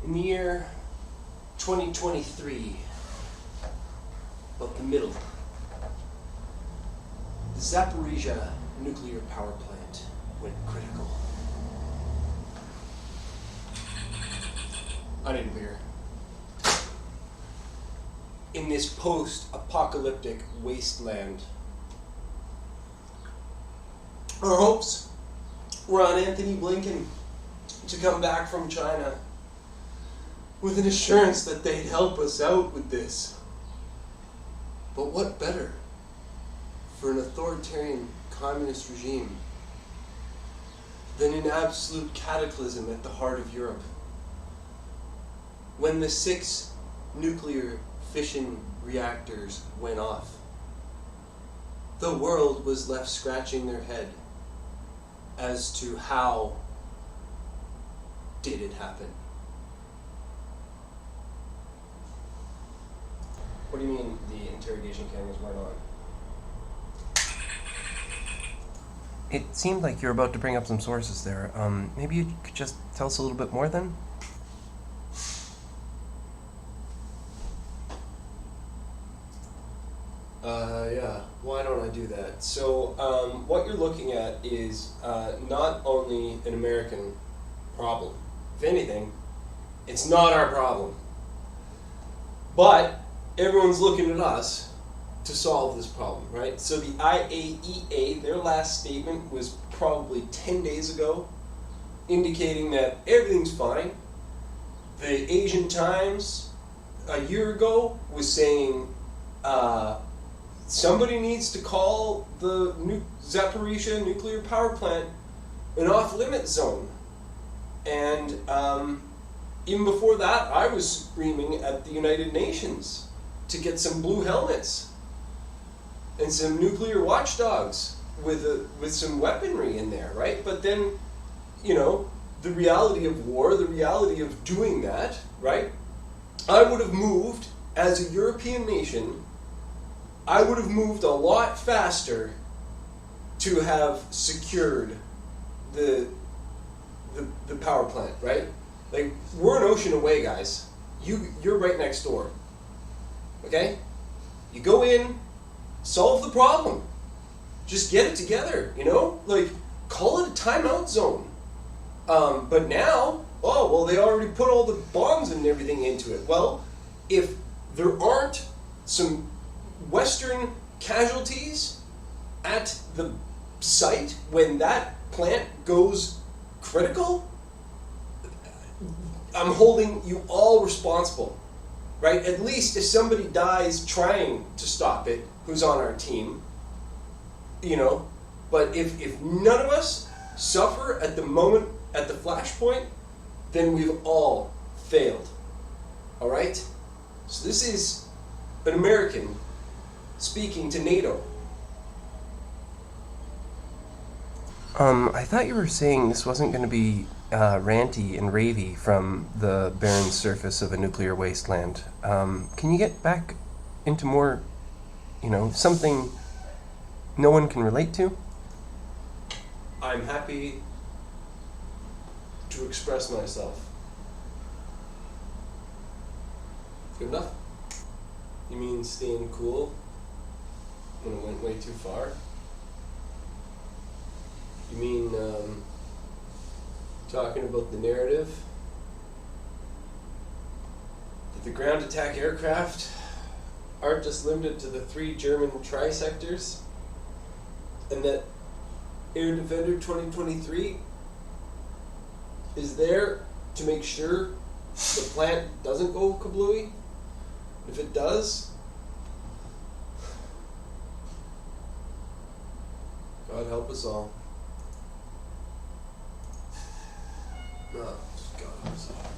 In the year 2023, about the middle, the Zaporizhzhia nuclear power plant went critical. I need a beer. In this post-apocalyptic wasteland, our hopes were on Anthony Blinken to come back from China with an assurance that they'd help us out with this. But what better for an authoritarian communist regime than an absolute cataclysm at the heart of Europe? When the 6 nuclear fission reactors went off, the world was left scratching their head as to how did it happen. What do you mean the interrogation cameras weren't on? It seemed like you were about to bring up some sources there. Maybe you could just tell us a little bit more then? Yeah, why don't I do that? So, what you're looking at is not only an American problem. If anything, it's not our problem. But everyone's looking at us to solve this problem, right? So the IAEA, their last statement was probably 10 days ago, indicating that everything's fine. The Asian Times a year ago was saying somebody needs to call the Zaporizhzhia nuclear power plant an off-limit zone. And even before that, I was screaming at the United Nations to get some blue helmets and some nuclear watchdogs with some weaponry in there, right? But then, you know, the reality of war, the reality of doing that, right? I would have moved, as a European nation, I would have moved a lot faster to have secured the power plant, right? Like, we're an ocean away, guys. You're right next door. Okay? You go in, solve the problem. Just get it together, you know? Like, call it a timeout zone. But now, oh, well, they already put all the bombs and everything into it. Well, if there aren't some Western casualties at the site when that plant goes critical, I'm holding you all responsible, right? At least if somebody dies trying to stop it, who's on our team, you know. But if none of us suffer at the moment, at the flashpoint, then we've all failed, all right? So this is an American speaking to NATO. I thought you were saying this wasn't going to be ranty and ravey from the barren surface of a nuclear wasteland. Can you get back into more, you know, something no one can relate to? I'm happy to express myself. Good enough? You mean staying cool when it went way too far? You mean talking about the narrative that the ground attack aircraft aren't just limited to the 3 German tri-sectors, and that Air Defender 2023 is there to make sure the plant doesn't go kablooey? If it does, God help us all. Oh, God help us all.